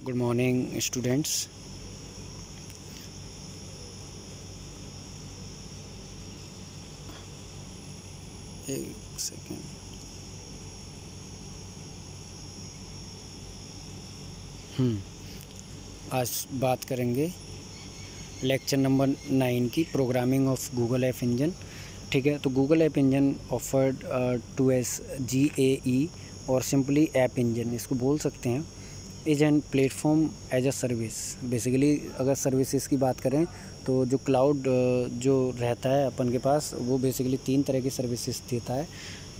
Good morning students. एक second. आज बात करेंगे लेक्चर नंबर 9 की, programming of Google app engine. ठीक है, तो Google app engine offered to as GAE और सिंपली ऐप इंजन इसको बोल सकते हैं, is an platform as a service. Basically अगर सर्विसेज की बात करें तो जो क्लाउड जो रहता है अपन के पास, वो बेसिकली 3 तरह की सर्विसेज देता है।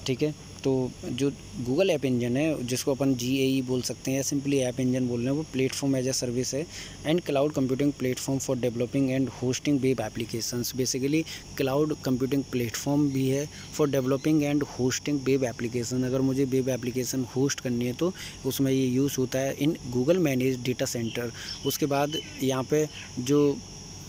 ठीक है, तो जो गूगल ऐप इंजन है, जिसको अपन GAE बोल सकते हैं या सिंपली ऐप इंजन बोल रहे हैं, वो प्लेटफॉर्म एज अ सर्विस है and cloud computing platform for developing and hosting web applications. Basically cloud computing platform भी है for developing and hosting web application. अगर मुझे वेब एप्लीकेशन होस्ट करनी है तो उसमें ये यूज़ होता है in Google manage data centre. उसके बाद यहाँ पे जो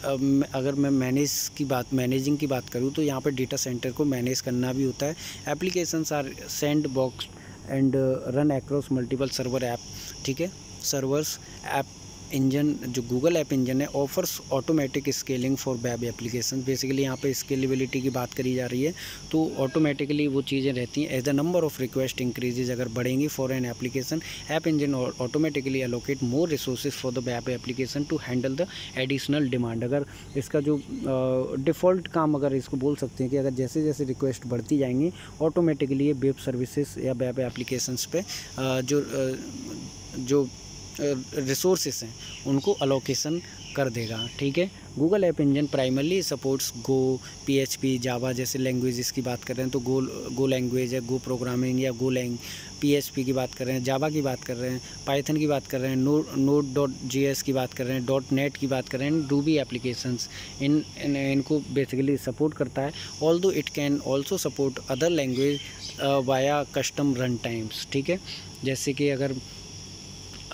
अगर मैं मैनेजिंग की बात करूँ तो यहाँ पर डेटा सेंटर को मैनेज करना भी होता है। Applications are sandbox and run across multiple server app. ठीक है, सर्वर्स ऐप इंजन जो गूगल ऐप इंजन है offers automatic scaling for web application. Basically यहाँ पे स्केलेबिलिटी की बात करी जा रही है, तो ऑटोमेटिकली वो चीज़ें रहती हैं। As the number of request increases, अगर बढ़ेंगी for an application, app engine automatically allocate more resources for the web application to handle the additional demand. अगर इसका जो डिफ़ॉल्ट काम, अगर इसको बोल सकते हैं कि अगर जैसे जैसे रिक्वेस्ट बढ़ती जाएंगी, ऑटोमेटिकली ये वेब सर्विसेज या वेब एप्लीकेशंस पे जो रिसोर्सेस हैं उनको अलोकेशन कर देगा। ठीक है, Google app engine primarily supports go, PHP, Java जैसे लैंग्वेजेस की बात कर रहे हैं तो गो लैंग्वेज है, गो प्रोग्रामिंग या PHP की बात कर रहे हैं, जावा की बात कर रहे हैं, पाइथन की बात कर रहे हैं, Node.js की बात कर रहे हैं, .NET की बात कर रहे हैं, रूबी एप्लीकेशंस इनको बेसिकली सपोर्ट करता है। Although it can also support other language via custom run times. ठीक है, जैसे कि अगर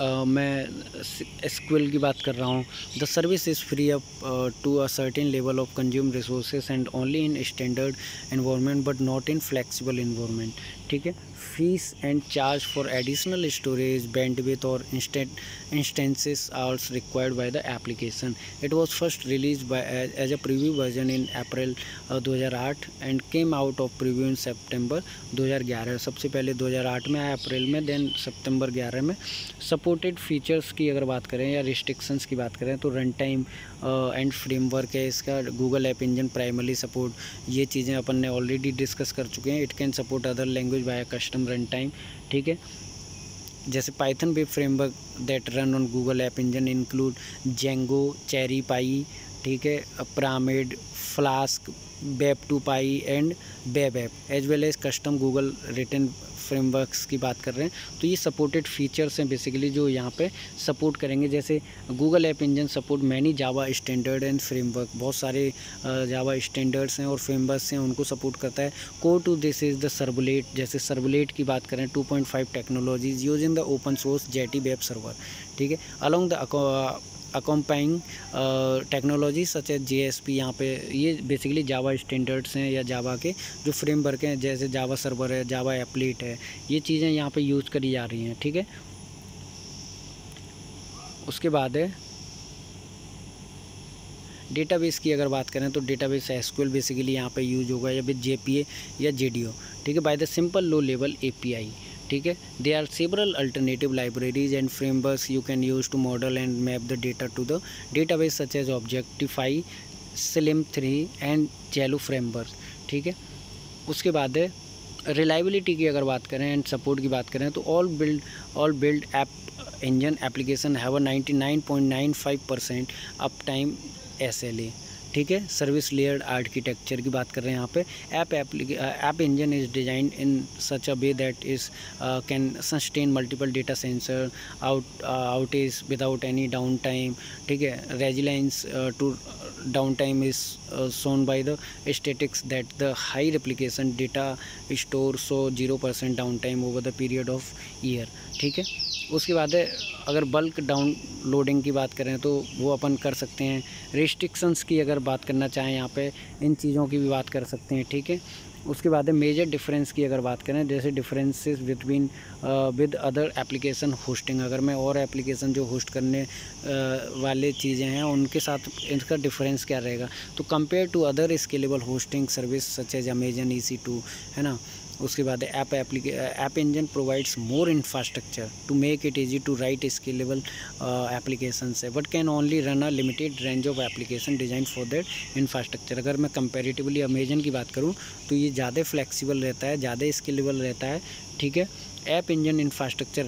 मैं SQL की बात कर रहा हूँ, the service is free up to a certain level of consume resources and only in standard environment but not in flexible environment. ठीक है, fees and charge for additional storage, bandwidth और instances are required by the application. It was first released as a preview version in April 2008 and came out of preview in September 2011। सबसे पहले 2008 में आया, अप्रैल में, then सितंबर 11 में। Supported features की अगर बात करें या रिस्ट्रिक्शंस की बात करें तो रन टाइम एंड फ्रेमवर्क है इसका। Google app engine primarily support, ये चीज़ें अपन ने ऑलरेडी डिस्कस कर चुके हैं। It can support other language by custom run time. ठीक है, जैसे Python web framework that run on Google app engine include Django, CherryPy, ठीक है, Pyramid, Flask, web2py and web app as well as custom Google written frameworks की बात कर रहे हैं। तो ये सपोर्टेड फीचर्स हैं बेसिकली जो यहाँ पे सपोर्ट करेंगे। जैसे Google app engine support many Java standard and framework, बहुत सारे जावा स्टैंडर्ड्स हैं और फ्रेमवर्क्स हैं, उनको सपोर्ट करता है। Core to this is the servlet, जैसे सर्वलेट की बात करें 2.5 technologies use in the open source Jetty web server. ठीक है, along the accompanying technology such as JSP। यहाँ पे ये बेसिकली जावा स्टैंडर्ड्स हैं या जावा के जो फ्रेमवर्क हैं, जैसे जावा सर्वर है, जावा एप्लेट है, ये चीज़ें यहाँ पे यूज़ करी जा रही हैं। ठीक है, उसके बाद है डेटाबेस की अगर बात करें तो डेटाबेस SQL बेसिकली यहाँ पे यूज होगा या फिर JPA या JDO। ठीक है, by the simple low level API। ठीक है, there are several alternative libraries and frameworks you can use to model and map the data to the database such as Objectify, SLM3 and Jello framework. ठीक है, उसके बाद है reliability की अगर बात करें एंड सपोर्ट की बात करें तो all build app engine application have a 99.95% up time SLA। ठीक है, सर्विस लेयर्ड आर्किटेक्चर की बात कर रहे हैं यहाँ पे। App engine is designed in such a way that is can sustain multiple data centre outage without any down time. ठीक है, resilience to down time is shown by the statistics that the high replication data store so 0% downtime over the period of year। ठीक है, उसके बाद है अगर bulk downloading की बात करें तो वो अपन कर सकते हैं। रिस्ट्रिक्शंस की अगर बात करना चाहें यहाँ पे इन चीज़ों की भी बात कर सकते हैं। ठीक है, उसके बाद है मेजर डिफरेंस की अगर बात करें, जैसे differences between with other application hosting, अगर मैं और एप्लीकेशन जो होस्ट करने वाले चीज़ें हैं उनके साथ इनका डिफरेंस क्या रहेगा, तो compare to other scalable hosting service such as Amazon EC2, है ना। उसके बाद app engine provides more infrastructure to make it easy to write scalable applications है, but can only run a limited range of application design for that infrastructure. अगर मैं comparatively Amazon की बात करूँ तो ये ज़्यादा फ्लेक्सिबल रहता है, ज़्यादा स्केलेबल रहता है, ठीक है। App engine infrastructure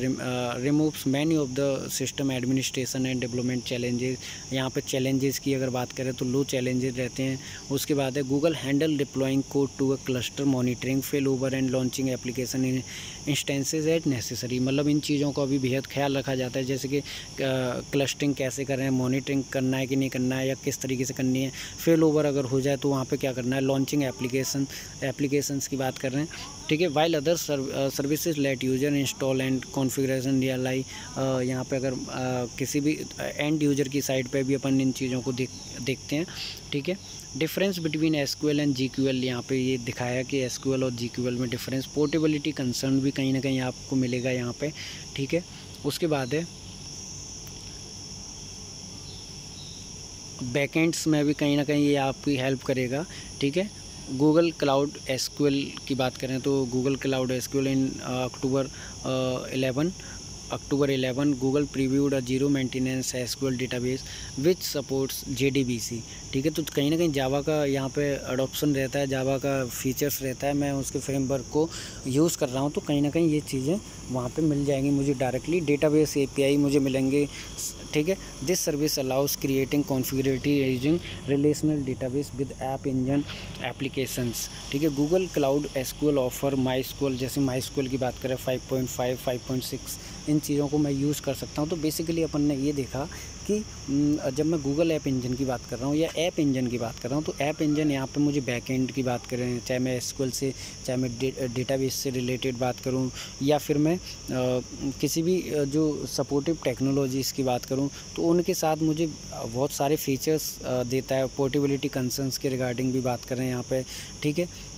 removes many of the system administration and development challenges. यहाँ पे चैलेंजेस की अगर बात करें तो लो चैलेंजेस रहते हैं। उसके बाद है Google handle deploying code to a cluster, monitoring fail over and launching application in instances at necessary. मतलब इन चीज़ों का भी बेहद ख्याल रखा जाता है, जैसे कि क्लस्टरिंग कैसे करें, मॉनिटरिंग करना है कि नहीं करना है, या किस तरीके से करनी है, फेल ओवर अगर हो जाए तो वहाँ पे क्या करना है, लॉन्चिंग एप्लीकेशंस की बात कर रहे हैं, ठीक है। While other services let user install and configuration really. यहाँ पे अगर किसी भी एंड यूजर की साइड पे भी अपन इन चीज़ों को देखते हैं, ठीक है। Difference between SQL and GQL, यहाँ पे ये दिखाया कि SQL और GQL में डिफरेंस। पोर्टेबिलिटी कंसर्न भी कहीं ना कहीं आपको मिलेगा यहाँ पे, ठीक है। उसके बाद है बैकएंड्स में भी कहीं ना कहीं ये आपकी हेल्प करेगा, ठीक है। गूगल क्लाउड SQL की बात करें तो Google cloud SQL in October 11 Google previewed a zero maintenance SQL database which supports JDBC, ठीक है। तो कहीं ना कहीं जावा का यहाँ पे अडोप्शन रहता है, जावा का फीचर्स रहता है, मैं उसके फ्रेमवर्क को यूज़ कर रहा हूँ, तो कहीं ना कहीं ये चीज़ें वहाँ पे मिल जाएंगी मुझे डायरेक्टली, डेटाबेस API मुझे मिलेंगे, ठीक है। This service allows creating configuratory using relational database with app engine applications, ठीक है। Google cloud SQL offer MySQL, जैसे MySQL की बात करें 5.5 5.6 इन चीज़ों को मैं यूज़ कर सकता हूँ। तो बेसिकली अपन ने ये देखा कि जब मैं गूगल ऐप इंजन की बात कर रहा हूँ या ऐप इंजन की बात कर रहा हूँ, तो ऐप इंजन यहाँ पे मुझे बैकएंड की बात करें, चाहे मैं SQL से, चाहे मैं डेटाबेस से रिलेटेड बात करूँ, या फिर मैं किसी भी जो सपोर्टिव टेक्नोलॉजीज़ की बात करूँ, तो उनके साथ मुझे बहुत सारे फीचर्स देता है। पोर्टेबिलिटी कंसर्न्स के रिगार्डिंग भी बात करें यहाँ पे, ठीक है।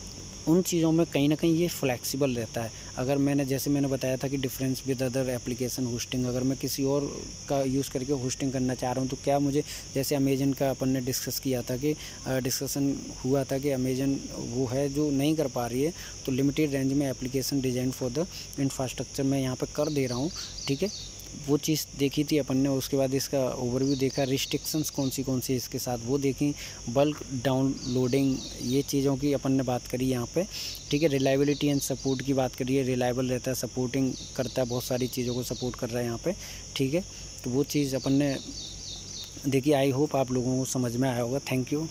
उन चीज़ों में कहीं ना कहीं ये फ्लेक्सिबल रहता है। अगर जैसे मैंने बताया था कि difference with other application hosting, अगर मैं किसी और का यूज़ करके होस्टिंग करना चाह रहा हूँ तो क्या मुझे, जैसे अमेजन का अपन ने डिस्कस किया था कि डिस्कशन हुआ था कि अमेजन वो है जो नहीं कर पा रही है, तो लिमिटेड रेंज में application design for the infrastructure मैं यहाँ पर कर दे रहा हूँ, ठीक है। वो चीज़ देखी थी अपन ने। उसके बाद इसका ओवरव्यू देखा, रिस्ट्रिक्शंस कौन सी इसके साथ वो देखी, बल्क डाउनलोडिंग, ये चीज़ों की अपन ने बात करी यहाँ पे, ठीक है। रिलायबिलिटी एंड सपोर्ट की बात करिए, रिलायबल रहता है, सपोर्टिंग करता है, बहुत सारी चीज़ों को सपोर्ट कर रहा है यहाँ पे, ठीक है। तो वो चीज़ अपन ने देखी। आई होप आप लोगों को समझ में आया होगा। Thank you.